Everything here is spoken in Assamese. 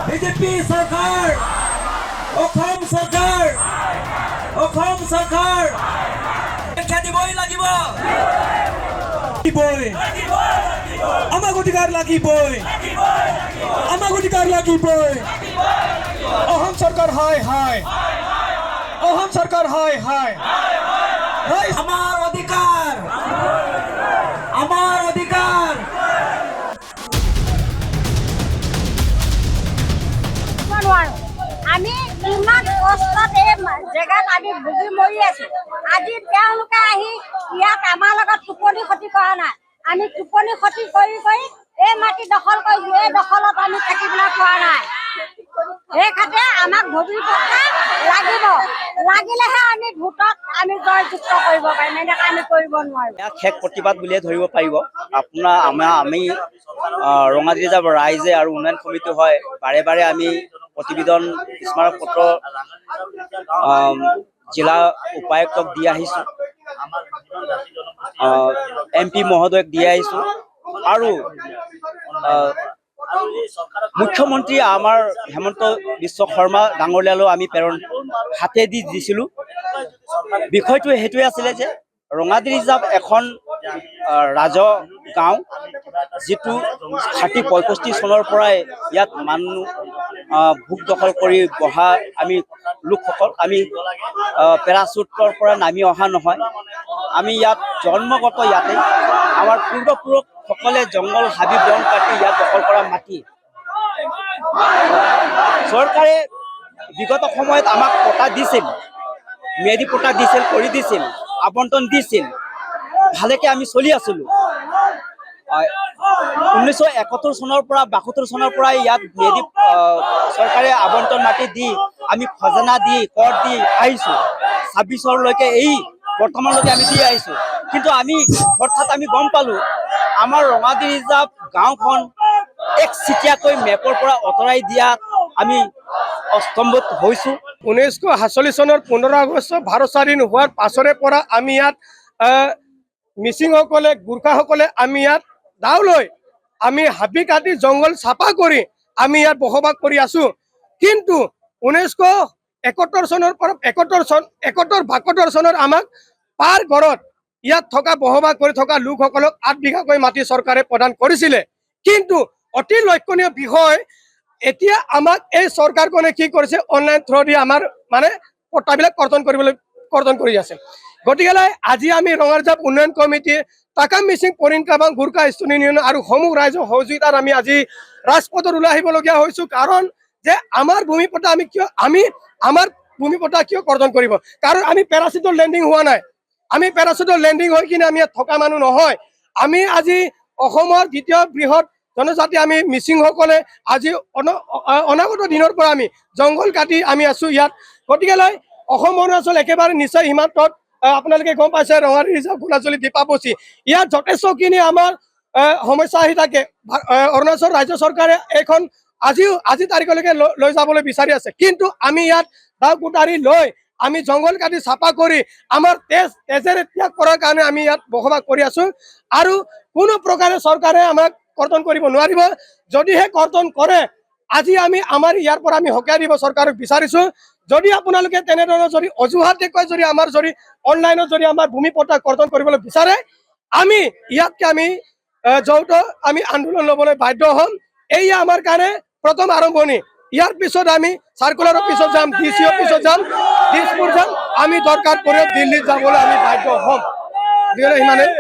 বিজেপি চৰকাৰ অসম চৰকাৰ শিক্ষা দিবই লাগিব আমাক অধিকাৰ লাগিবই অসম চৰকাৰ হয় অসম চৰকাৰ হয় আমাৰ অধিকাৰ আমি ইমান কষ্টত এই জেগাত আমি ভুগি মৰি আছো। আজি তেওঁলোকে আহি ইয়াত আমাৰ লগত টোপনি ক্ষতি কৰা নাই। আমি টোপনি ক্ষতি কৰি এই মাটি দখল কৰিছো। এই দখলত আমি থাকিবলৈ পোৱা নাই। সেই খাতে আমাক ভৱিষ্যতে লাগিব। লাগিলেহে আমি ভোটত আমি জয়যুক্ত কৰিব পাৰিম। এনেকৈ আমি কৰিব নোৱাৰো। শেষ প্ৰতিবাদ বুলিয়ে ধৰিব পাৰিব। আমি ৰঙাজান ৰাইজে আৰু উন্নয়ন সমিতি হয় বাৰে বাৰে আমি প্ৰতিবেদন স্মাৰক পত্ৰ জিলা উপায়ুক্তক দি আহিছোঁ, MP মহোদয়ক দি আহিছোঁ আৰু মুখ্যমন্ত্ৰী আমাৰ হেমন্ত বিশ্ব শৰ্মা ডাঙৰীয়ালৈ আমি হাতেদি দিছিলোঁ। বিষয়টো সেইটোৱে আছিলে যে ৰঙাজান ৰিজাৰ্ভ এখন ৰাজহ গাঁও, যিটো 65 চনৰ পৰাই ইয়াত মানুহ ভোগ দখল কৰি বহা আমি লোকসকল, আমি পেৰাচুটৰ পৰা নামি অহা নহয়। আমি ইয়াত জন্মগত ইয়াতে আমাৰ পূৰ্বপুৰুষসকলে জংঘল হাবি বন কাটি ইয়াত দখল কৰা মাটি চৰকাৰে বিগত সময়ত আমাক পটা দিছিল, মেদি পটা দিছিল, কৰি দিছিল, আবণ্টন দিছিল, ভালেকে আমি চলি আছিলোঁ। 1971 চনৰ পৰা 72 চনৰ পৰা ইয়াত মেদি চৰকাৰে আবণ্টন মাটি দি আমি খজনা দি কৰ দি আহিছোঁ। 26লৈকে এই বৰ্তমানলৈকে আমি দি আহিছোঁ। কিন্তু আমি হঠাৎ আমি গম পালোঁ আমাৰ ৰঙাজান ৰিজাৰ্ভ গাঁওখন একচিটিয়াকৈ মেপৰ পৰা আঁতৰাই দিয়াত আমি অস্তম্ভিত হৈছোঁ। 1947 চনৰ 15 আগষ্ট ভাৰত স্বাধীন হোৱাৰ পাছৰে পৰা আমি ইয়াত মিচিংসকলে, গোৰ্খাসকলে আমি ইয়াত দাও লৈ আমি হাবি কাটি জংঘল চাফা কৰি আমি ইয়াত বসবাস কৰি আছো। কিন্তু 1971 চনৰ পৰা 71 চনত আমাক পাৰ ঘৰত ইয়াত থকা বসবাস কৰি থকা লোকসকলক 8 বিঘাকৈ মাটি চৰকাৰে প্ৰদান কৰিছিলে। কিন্তু অতি লক্ষণীয় বিষয়, এতিয়া আমাক এই চৰকাৰখনে কি কৰিছে, অনলাইন থ্ৰু দি আমাৰ মানে পট্টাবিলাক কৰ্তন কৰি আছে। গতিকে আজি আমি ৰঙাজান উন্নয়ন committee, Takam Mising Porin Kebang Gorkha student union আৰু সমূহ ৰাইজৰ সহযোগিতাত আমি আজি ৰাজপথত ওলাই আহিবলগীয়া হৈছোঁ। কাৰণ যে আমাৰ ভূমিপটা আমাৰ ভূমিপটা কিয় কৰ্তন কৰিব? কাৰণ আমি পেৰাচুটৰ লেণ্ডিং হোৱা নাই। আমি পেৰাচুটৰ লেণ্ডিং হৈ কিনে আমি ইয়াত থকা মানুহ নহয়। আমি আজি অসমৰ দ্বিতীয় বৃহৎ জনজাতি আমি মিচিংসকলে আজি অনাগত দিনৰ পৰা আমি জংঘল কাটি আমি আছো ইয়াত। গতিকে অসম অৰুণাচল একেবাৰে নিশ্চয় সীমান্তত আপোনালোকে গম পাইছে, ৰঙাজান ৰিজাৰ্ভ ঘোলাচলী দীপাবচি, ইয়াত যথেষ্টখিনি আমাৰ সমস্যা আহি থাকে। অৰুণাচল ৰাজ্য চৰকাৰে এইখন আজি তাৰিখলৈকে লৈ যাবলৈ বিচাৰি আছে। কিন্তু আমি ইয়াত দাও কুটাৰি লৈ আমি জংঘল কাটি চাফা কৰি আমাৰ তেজেৰে ত্যাগ কৰাৰ কাৰণে আমি ইয়াত বসবাস কৰি আছো। আৰু কোনো প্ৰকাৰে চৰকাৰে আমাক কৰ্তন কৰিব নোৱাৰিব। যদিহে কৰ্তন কৰে, আজি আমি আমাৰ ইয়াৰ পৰা আমি হকিয়াই দিব চৰকাৰক বিচাৰিছো। যদি আপোনালোকে তেনেধৰণৰ যদি অজুহাত দেখুৱাই যদি আমাৰ যদি অনলাইনত যদি আমাৰ ভূমিপটা কৰ্তন কৰিবলৈ বিচাৰে, আমি ইয়াতকে আমি যৌথ আমি আন্দোলন ল'বলৈ বাধ্য হ'ম। এয়া আমাৰ কাৰণে প্ৰথম আৰম্ভণি। ইয়াৰ পিছত আমি চাৰ্কুলাৰৰ পিছত যাম, DC অফিচত যাম, দিছপুৰ যাম, আমি দৰকাৰ পৰে দিল্লীত যাবলৈ আমি বাধ্য হ'ম। সিমানে।